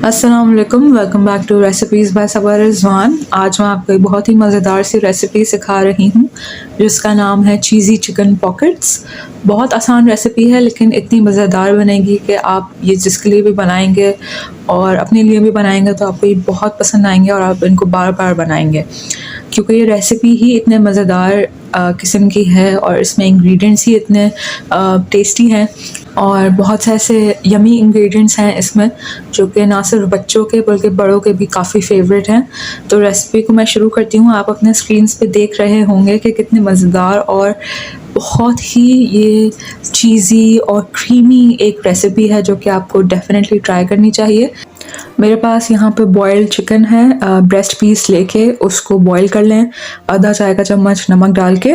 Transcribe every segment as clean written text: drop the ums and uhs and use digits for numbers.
अस्सलाम वालेकुम, welcome back to recipes by Sabar Rizwan. आज मैं आपको एक बहुत ही मज़ेदार सी रेसिपी सिखा रही हूँ जिसका नाम है चीज़ी चिकन पॉकेट्स। बहुत आसान रेसिपी है लेकिन इतनी मज़ेदार बनेगी कि आप ये जिसके लिए भी बनाएंगे और अपने लिए भी बनाएंगे तो आपको ये बहुत पसंद आएंगे और आप इनको बार बार बनाएंगे, क्योंकि ये रेसिपी ही इतने मज़ेदार किस्म की है और इसमें इंग्रेडिएंट्स ही इतने टेस्टी हैं और बहुत से ऐसे यमी इंग्रेडिएंट्स हैं इसमें जो कि ना सिर्फ बच्चों के बल्कि बड़ों के भी काफ़ी फेवरेट हैं। तो रेसिपी को मैं शुरू करती हूँ। आप अपने स्क्रीन्स पे देख रहे होंगे कि कितनी मज़ेदार और बहुत ही ये चीज़ी और क्रीमी एक रेसिपी है जो कि आपको डेफिनेटली ट्राई करनी चाहिए। मेरे पास यहाँ पे बॉयल्ड चिकन है। ब्रेस्ट पीस लेके उसको बॉयल कर लें, आधा चाय का चम्मच नमक डाल के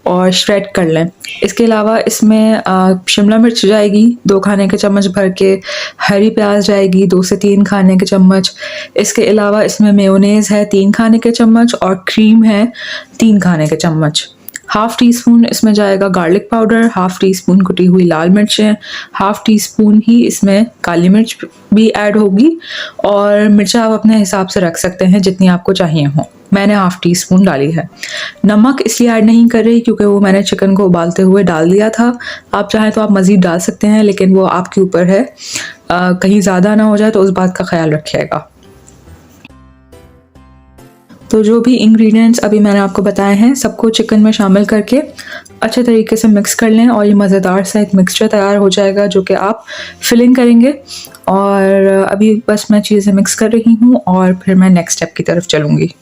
और श्रेड कर लें। इसके अलावा इसमें शिमला मिर्च जाएगी 2 खाने के चम्मच भर के, हरी प्याज जाएगी 2 से 3 खाने के चम्मच। इसके अलावा इसमें मेयोनेज़ है 3 खाने के चम्मच और क्रीम है 3 खाने के चम्मच। हाफ़ टी स्पून इसमें जाएगा garlic powder, half tea spoon कुटी हुई लाल मिर्चें, हाफ़ टी स्पून ही इसमें काली मिर्च भी ऐड होगी और मिर्चा आप अपने हिसाब से रख सकते हैं जितनी आपको चाहिए हो। मैंने हाफ़ टी स्पून डाली है। नमक इसलिए ऐड नहीं कर रही क्योंकि वो मैंने चिकन को उबालते हुए डाल दिया था। आप चाहें तो आप मज़ीद डाल सकते हैं लेकिन वो आपके ऊपर है। कहीं ज़्यादा ना हो जाए तो उस बात का ख्याल रखिएगा। तो जो भी इंग्रेडिएंट्स अभी मैंने आपको बताए हैं सबको चिकन में शामिल करके अच्छे तरीके से मिक्स कर लें और ये मज़ेदार सा एक मिक्सचर तैयार हो जाएगा जो कि आप फिलिंग करेंगे। और अभी बस मैं चीज़ें मिक्स कर रही हूँ और फिर मैं नेक्स्ट स्टेप की तरफ चलूँगी।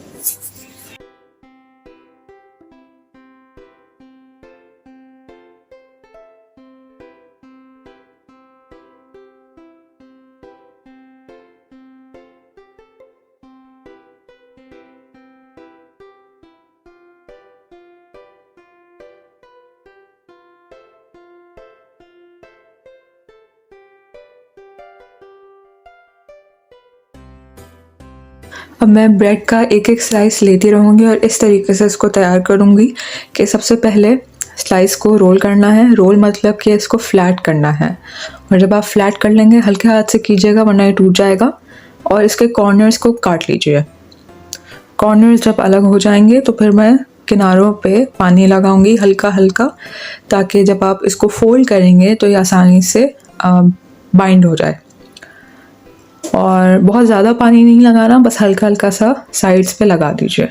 अब मैं ब्रेड का एक एक स्लाइस लेती रहूँगी और इस तरीके से इसको तैयार करूँगी कि सबसे पहले स्लाइस को रोल करना है। रोल मतलब कि इसको फ्लैट करना है और जब आप फ्लैट कर लेंगे हल्के हाथ से कीजिएगा वरना ये टूट जाएगा। और इसके कॉर्नर्स को काट लीजिए। कॉर्नर्स जब अलग हो जाएंगे तो फिर मैं किनारों पे पानी लगाऊंगी हल्का हल्का, ताकि जब आप इसको फोल्ड करेंगे तो ये आसानी से बाइंड हो जाए। और बहुत ज़्यादा पानी नहीं लगाना, बस हल्का हल्का सा साइड्स पे लगा दीजिए।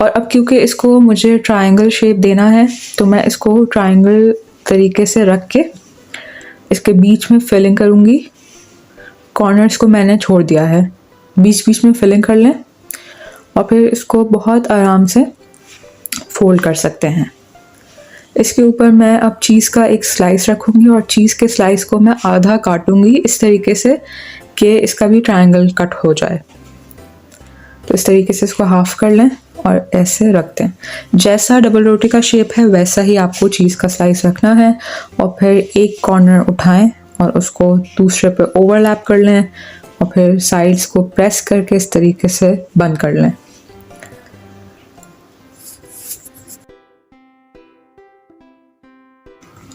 और अब क्योंकि इसको मुझे ट्रायंगल शेप देना है तो मैं इसको ट्रायंगल तरीके से रख के इसके बीच में फिलिंग करूँगी। कॉर्नर्स को मैंने छोड़ दिया है, बीच बीच में फिलिंग कर लें और फिर इसको बहुत आराम से फोल्ड कर सकते हैं। इसके ऊपर मैं अब चीज़ का एक स्लाइस रखूँगी और चीज़ के स्लाइस को मैं आधा काटूँगी इस तरीके से कि इसका भी ट्रायंगल कट हो जाए। तो इस तरीके से इसको हाफ कर लें और ऐसे रख दें। जैसा डबल रोटी का शेप है वैसा ही आपको चीज़ का स्लाइस रखना है और फिर एक कॉर्नर उठाएं और उसको दूसरे पे ओवरलैप कर लें और फिर साइड्स को प्रेस करके इस तरीके से बंद कर लें।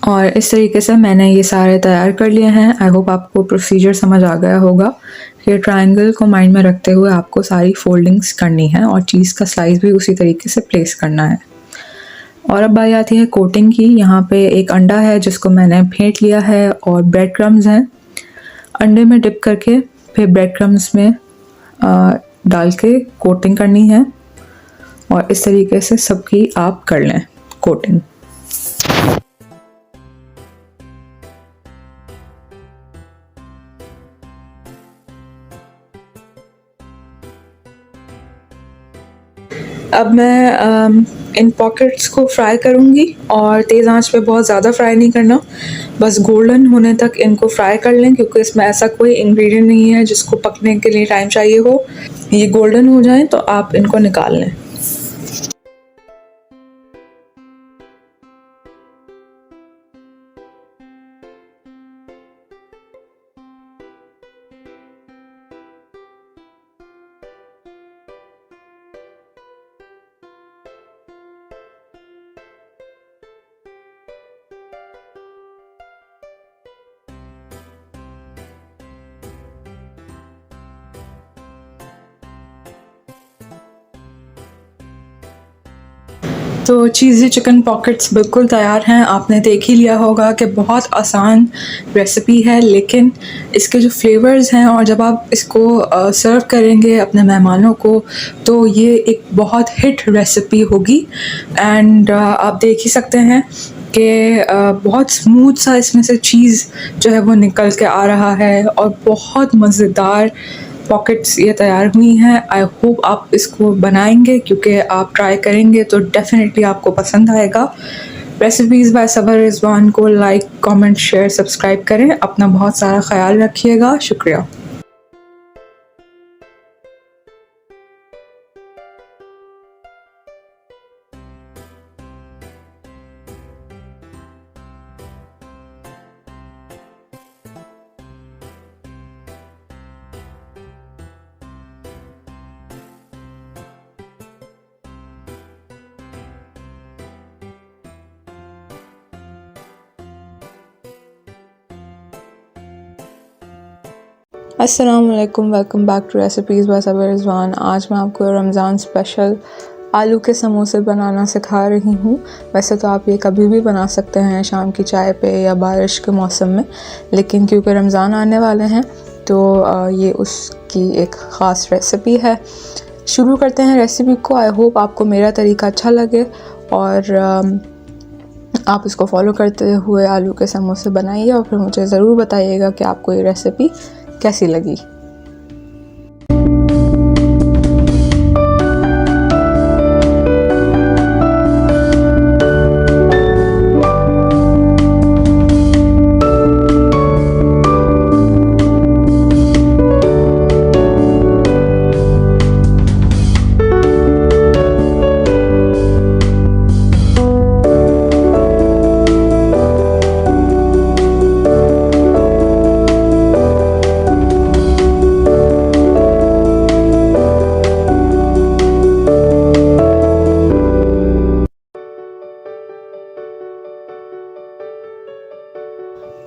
और इस तरीके से मैंने ये सारे तैयार कर लिए हैं। आई होप आपको प्रोसीजर समझ आ गया होगा कि ट्रायंगल को माइंड में रखते हुए आपको सारी फोल्डिंग्स करनी है और चीज़ का स्लाइस भी उसी तरीके से प्लेस करना है। और अब बारी आती है कोटिंग की। यहाँ पे एक अंडा है जिसको मैंने फेंट लिया है और ब्रेड क्रम्स हैं। अंडे में डिप करके फिर ब्रेड क्रम्स में डाल के कोटिंग करनी है और इस तरीके से सबकी आप कर लें कोटिंग। अब मैं इन पॉकेट्स को फ्राई करूँगी और तेज़ आंच पे बहुत ज़्यादा फ्राई नहीं करना, बस गोल्डन होने तक इनको फ्राई कर लें क्योंकि इसमें ऐसा कोई इंग्रेडिएंट नहीं है जिसको पकने के लिए टाइम चाहिए हो। ये गोल्डन हो जाएं तो आप इनको निकाल लें। तो चीज़ी चिकन पॉकेट्स बिल्कुल तैयार हैं। आपने देख ही लिया होगा कि बहुत आसान रेसिपी है, लेकिन इसके जो फ्लेवर्स हैं और जब आप इसको सर्व करेंगे अपने मेहमानों को तो ये एक बहुत हिट रेसिपी होगी। एंड आप देख ही सकते हैं कि बहुत स्मूथ सा इसमें से चीज़ जो है वो निकल के आ रहा है और बहुत मज़ेदार पॉकेट्स ये तैयार हुई हैं। आई होप आप इसको बनाएंगे, क्योंकि आप ट्राई करेंगे तो डेफिनेटली आपको पसंद आएगा। रेसिपीज़ बाय सबर रिजवान को लाइक, कमेंट, शेयर, सब्सक्राइब करें। अपना बहुत सारा ख्याल रखिएगा। शुक्रिया। अस्सलाम वालेकुम, welcome back to recipes by Sabar Rizwan. आज मैं आपको रमज़ान स्पेशल आलू के समोसे बनाना सिखा रही हूँ। वैसे तो आप ये कभी भी बना सकते हैं शाम की चाय पे या बारिश के मौसम में, लेकिन क्योंकि रमज़ान आने वाले हैं तो ये उसकी एक ख़ास रेसिपी है। शुरू करते हैं रेसिपी को। आई होप आपको मेरा तरीका अच्छा लगे और आप इसको फॉलो करते हुए आलू के समोसे बनाइए और फिर मुझे ज़रूर बताइएगा कि आपको ये रेसिपी कैसी लगी।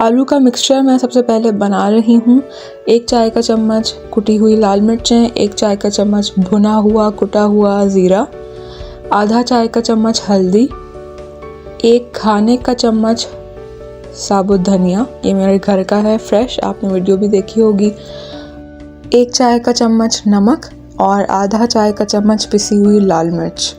आलू का मिक्सचर मैं सबसे पहले बना रही हूँ। 1 चाय का चम्मच कुटी हुई लाल मिर्चें, 1 चाय का चम्मच भुना हुआ कुटा हुआ ज़ीरा, आधा चाय का चम्मच हल्दी, 1 खाने का चम्मच साबुत धनिया, ये मेरे घर का है फ्रेश, आपने वीडियो भी देखी होगी, 1 चाय का चम्मच नमक और आधा चाय का चम्मच पिसी हुई लाल मिर्च।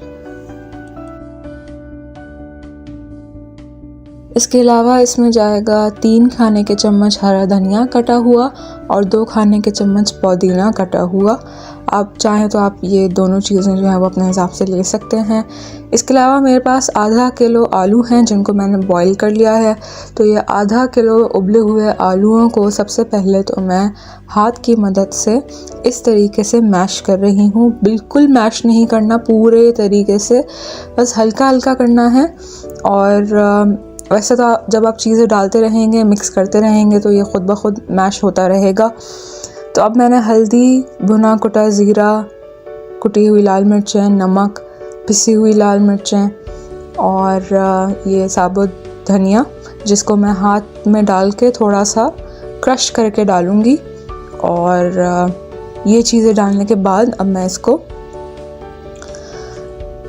इसके अलावा इसमें जाएगा 3 खाने के चम्मच हरा धनिया कटा हुआ और 2 खाने के चम्मच पुदीना कटा हुआ। आप चाहें तो आप ये दोनों चीज़ें जो है वो अपने हिसाब से ले सकते हैं। इसके अलावा मेरे पास आधा किलो आलू हैं जिनको मैंने बॉईल कर लिया है। तो ये आधा किलो उबले हुए आलूओं को सबसे पहले तो मैं हाथ की मदद से इस तरीके से मैश कर रही हूँ। बिल्कुल मैश नहीं करना, पूरे तरीके से बस हल्का हल्का करना है। और वैसे तो जब आप चीज़ें डालते रहेंगे, मिक्स करते रहेंगे तो ये ख़ुद ब खुद मैश होता रहेगा। तो अब मैंने हल्दी, भुना कुटा ज़ीरा, कुटी हुई लाल मिर्चें, नमक, पिसी हुई लाल मिर्चें और ये साबुत धनिया जिसको मैं हाथ में डाल के थोड़ा सा क्रश करके डालूँगी। और ये चीज़ें डालने के बाद अब मैं इसको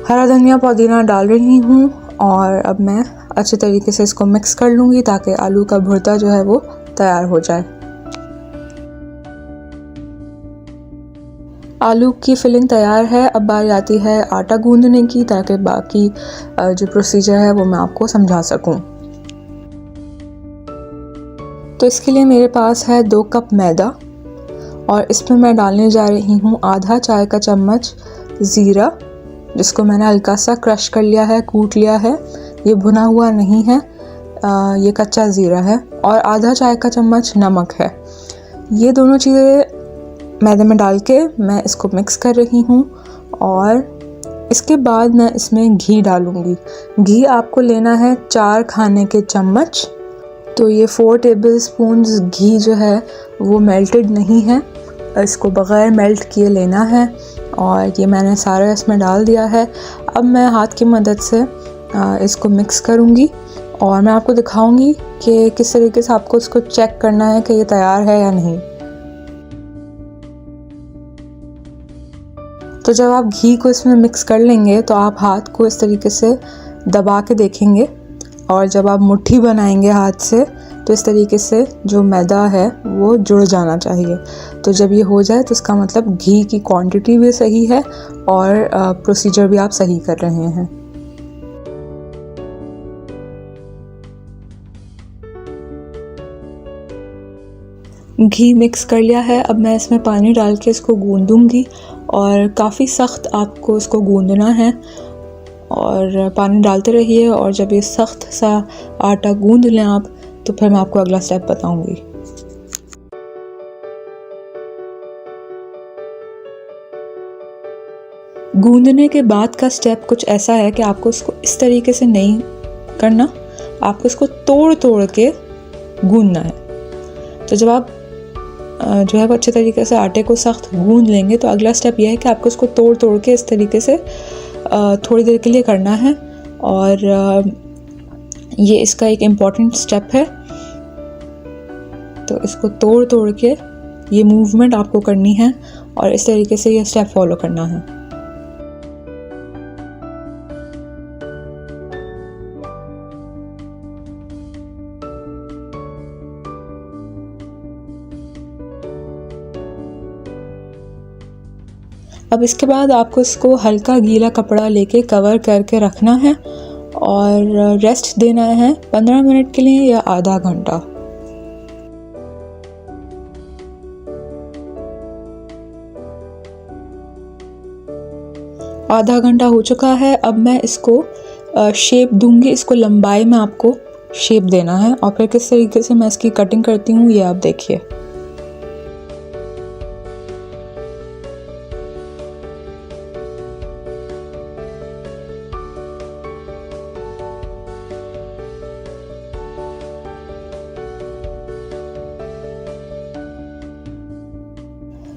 हरा धनिया पुदीना डाल रही हूँ और अब मैं अच्छे तरीके से इसको मिक्स कर लूँगी ताकि आलू का भुर्ता जो है वो तैयार हो जाए। आलू की फिलिंग तैयार है। अब बारी आती है आटा गूंदने की, ताकि बाकी जो प्रोसीजर है वो मैं आपको समझा सकूं। तो इसके लिए मेरे पास है 2 कप मैदा और इसमें मैं डालने जा रही हूँ आधा चाय का चम्मच ज़ीरा जिसको मैंने हल्का सा क्रश कर लिया है, कूट लिया है। ये भुना हुआ नहीं है, ये कच्चा ज़ीरा है। और आधा चाय का चम्मच नमक है। ये दोनों चीज़ें मैदे में डाल के मैं इसको मिक्स कर रही हूँ। और इसके बाद मैं इसमें घी डालूँगी। घी आपको लेना है 4 खाने के चम्मच। तो ये 4 टेबल स्पून्स घी जो है वो मेल्टेड नहीं है, इसको बग़ैर मेल्ट किए लेना है। और ये मैंने सारा इसमें डाल दिया है। अब मैं हाथ की मदद से इसको मिक्स करूँगी और मैं आपको दिखाऊंगी कि किस तरीके से आपको इसको चेक करना है कि ये तैयार है या नहीं। तो जब आप घी को इसमें मिक्स कर लेंगे तो आप हाथ को इस तरीके से दबा के देखेंगे, और जब आप मुट्ठी बनाएंगे हाथ से तो इस तरीके से जो मैदा है वो जुड़ जाना चाहिए। तो जब ये हो जाए तो इसका मतलब घी की क्वांटिटी भी सही है और प्रोसीजर भी आप सही कर रहे हैं। घी मिक्स कर लिया है, अब मैं इसमें पानी डाल के इसको गूंदूंगी, और काफ़ी सख्त आपको इसको गूंदना है और पानी डालते रहिए, और जब ये सख्त सा आटा गूंद लें आप तो फिर मैं आपको अगला स्टेप बताऊंगी। गूंदने के बाद का स्टेप कुछ ऐसा है कि आपको इसको इस तरीके से नहीं करना, आपको इसको तोड़ तोड़ के गूंदना है। तो जब आप जो है वो अच्छे तरीके से आटे को सख्त गूंद लेंगे तो अगला स्टेप यह है कि आपको इसको तोड़ तोड़ के इस तरीके से थोड़ी देर के लिए करना है, और ये इसका एक इम्पॉर्टेंट स्टेप है। तो इसको तोड़ तोड़ के ये मूवमेंट आपको करनी है और इस तरीके से ये स्टेप फॉलो करना है। अब इसके बाद आपको इसको हल्का गीला कपड़ा लेके कवर करके रखना है और रेस्ट देना है 15 मिनट के लिए या आधा घंटा। आधा घंटा हो चुका है। अब मैं इसको शेप दूंगी, इसको लंबाई में आपको शेप देना है, और फिर किस तरीके से मैं इसकी कटिंग करती हूँ ये आप देखिए।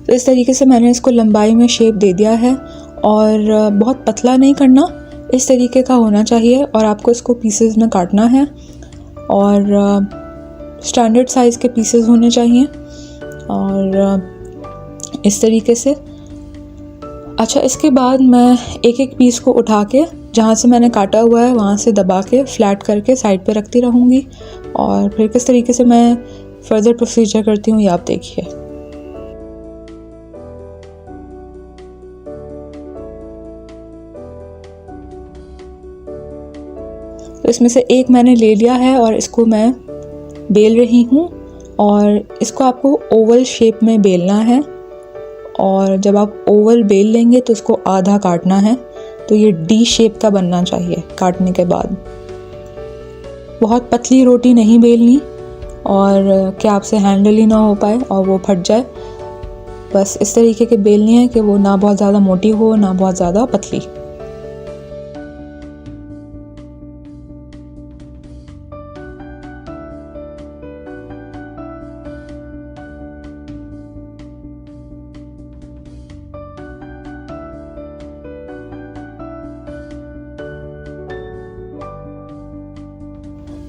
तो इस तरीके से मैंने इसको लंबाई में शेप दे दिया है, और बहुत पतला नहीं करना, इस तरीके का होना चाहिए, और आपको इसको पीसेस में काटना है, और स्टैंडर्ड साइज़ के पीसेस होने चाहिए, और इस तरीके से। अच्छा, इसके बाद मैं एक एक पीस को उठा के जहाँ से मैंने काटा हुआ है वहाँ से दबा के फ्लैट करके साइड पे रखती रहूँगी, और फिर किस तरीके से मैं फर्दर प्रोसीजर करती हूँ ये आप देखिए। तो इसमें से एक मैंने ले लिया है और इसको मैं बेल रही हूँ, और इसको आपको ओवल शेप में बेलना है, और जब आप ओवल बेल लेंगे तो इसको आधा काटना है, तो ये डी शेप का बनना चाहिए काटने के बाद। बहुत पतली रोटी नहीं बेलनी और कि आपसे हैंडल ही ना हो पाए और वो फट जाए, बस इस तरीके के बेलनी है कि वो ना बहुत ज़्यादा मोटी हो ना बहुत ज़्यादा पतली।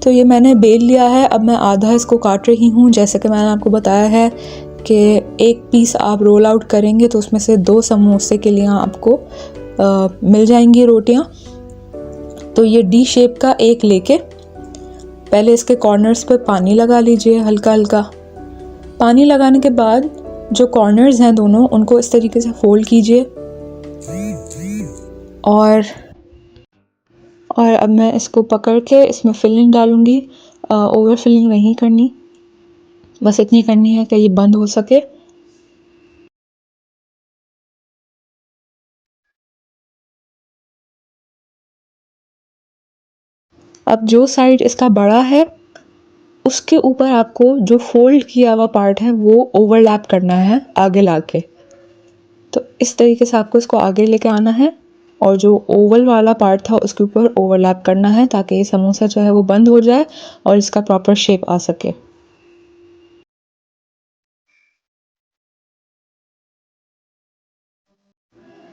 तो ये मैंने बेल लिया है, अब मैं आधा इसको काट रही हूँ। जैसे कि मैंने आपको बताया है कि एक पीस आप रोल आउट करेंगे तो उसमें से 2 समोसे के लिए आपको मिल जाएंगी रोटियाँ। तो ये डी शेप का एक लेके पहले इसके कॉर्नर्स पे पानी लगा लीजिए हल्का हल्का। पानी लगाने के बाद जो कॉर्नर्स हैं दोनों, उनको इस तरीके से फोल्ड कीजिए, और अब मैं इसको पकड़ के इसमें फिलिंग डालूँगी। ओवर फिलिंग नहीं करनी, बस इतनी करनी है कि ये बंद हो सके। अब जो साइड इसका बड़ा है उसके ऊपर आपको जो फोल्ड किया हुआ पार्ट है वो ओवरलैप करना है आगे लाके। तो इस तरीके से आपको इसको आगे लेके आना है, और जो ओवल वाला पार्ट था उसके ऊपर ओवरलैप करना है ताकि ये समोसा जो है वो बंद हो जाए और इसका प्रॉपर शेप आ सके।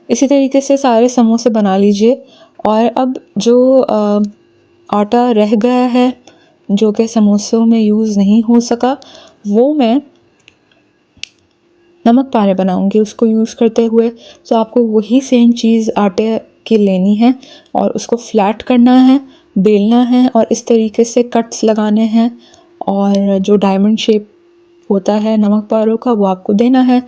इसी तरीके से सारे समोसे बना लीजिए। और अब जो आटा रह गया है जो कि समोसों में यूज़ नहीं हो सका, वो मैं नमक पारे बनाऊंगी उसको यूज़ करते हुए। तो आपको वही सेम चीज़ आटे की लेनी है और उसको फ्लैट करना है, बेलना है और इस तरीके से कट्स लगाने हैं और जो डायमंड शेप होता है नमक पारों का वो आपको देना है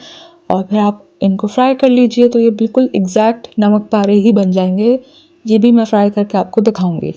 और फिर आप इनको फ्राई कर लीजिए। तो ये बिल्कुल एग्जैक्ट नमक पारे ही बन जाएंगे। ये भी मैं फ्राई करके आपको दिखाऊंगी।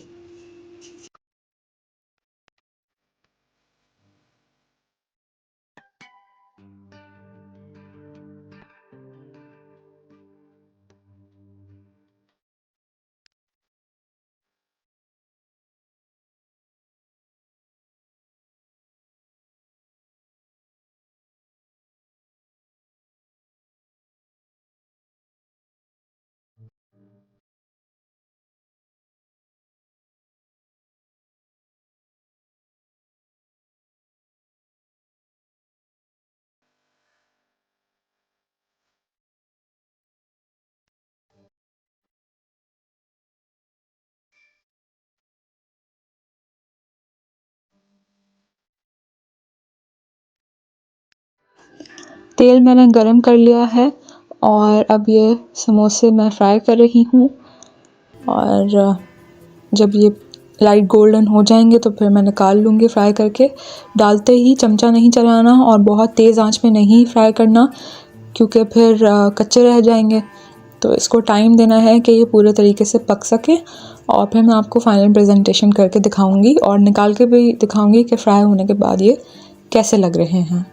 तेल मैंने गरम कर लिया है और अब ये समोसे मैं फ्राई कर रही हूँ और जब ये लाइट गोल्डन हो जाएंगे तो फिर मैं निकाल लूँगी फ्राई करके। डालते ही चमचा नहीं चलाना और बहुत तेज़ आंच में नहीं फ्राई करना क्योंकि फिर कच्चे रह जाएंगे। तो इसको टाइम देना है कि ये पूरे तरीके से पक सके और फिर मैं आपको फाइनल प्रेजेंटेशन करके दिखाऊंगी और निकाल के भी दिखाऊंगी कि फ्राई होने के बाद ये कैसे लग रहे हैं।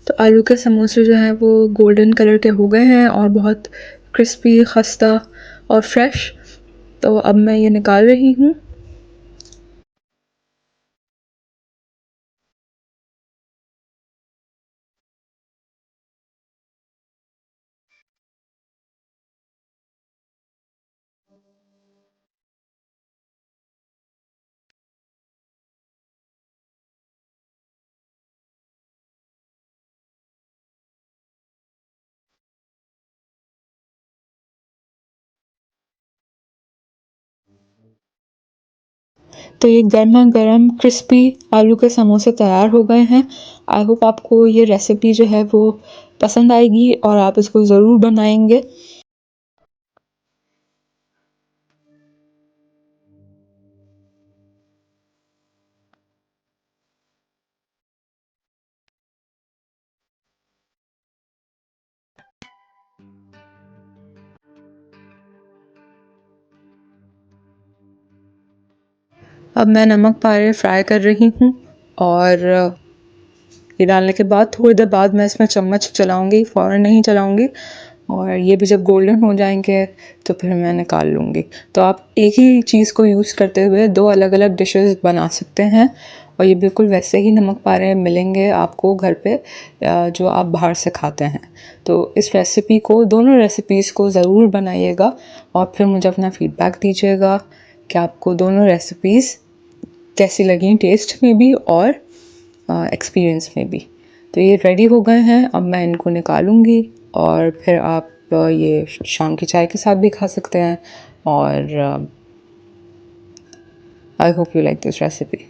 तो आलू के समोसे जो हैं वो गोल्डन कलर के हो गए हैं और बहुत क्रिस्पी, खस्ता और फ्रेश। तो अब मैं ये निकाल रही हूँ। तो ये गर्मा गर्म क्रिस्पी आलू के समोसे तैयार हो गए हैं। आई होप आपको ये रेसिपी जो है वो पसंद आएगी और आप इसको ज़रूर बनाएंगे। अब मैं नमक पारे फ्राई कर रही हूँ और ये डालने के बाद थोड़ी देर बाद मैं इसमें चम्मच चलाऊंगी, फ़ौरन नहीं चलाऊंगी और ये भी जब गोल्डन हो जाएंगे तो फिर मैं निकाल लूँगी। तो आप एक ही चीज़ को यूज़ करते हुए दो अलग अलग डिशेस बना सकते हैं और ये बिल्कुल वैसे ही नमक पारे मिलेंगे आपको घर पे जो आप बाहर से खाते हैं। तो इस रेसिपी को, दोनों रेसिपीज़ को ज़रूर बनाइएगा और फिर मुझे अपना फ़ीडबैक दीजिएगा कि आपको दोनों रेसिपीज़ कैसी लगी, टेस्ट में भी और एक्सपीरियंस में भी। तो ये रेडी हो गए हैं। अब मैं इनको निकालूंगी और फिर आप ये शाम की चाय के साथ भी खा सकते हैं और I hope you like this recipe.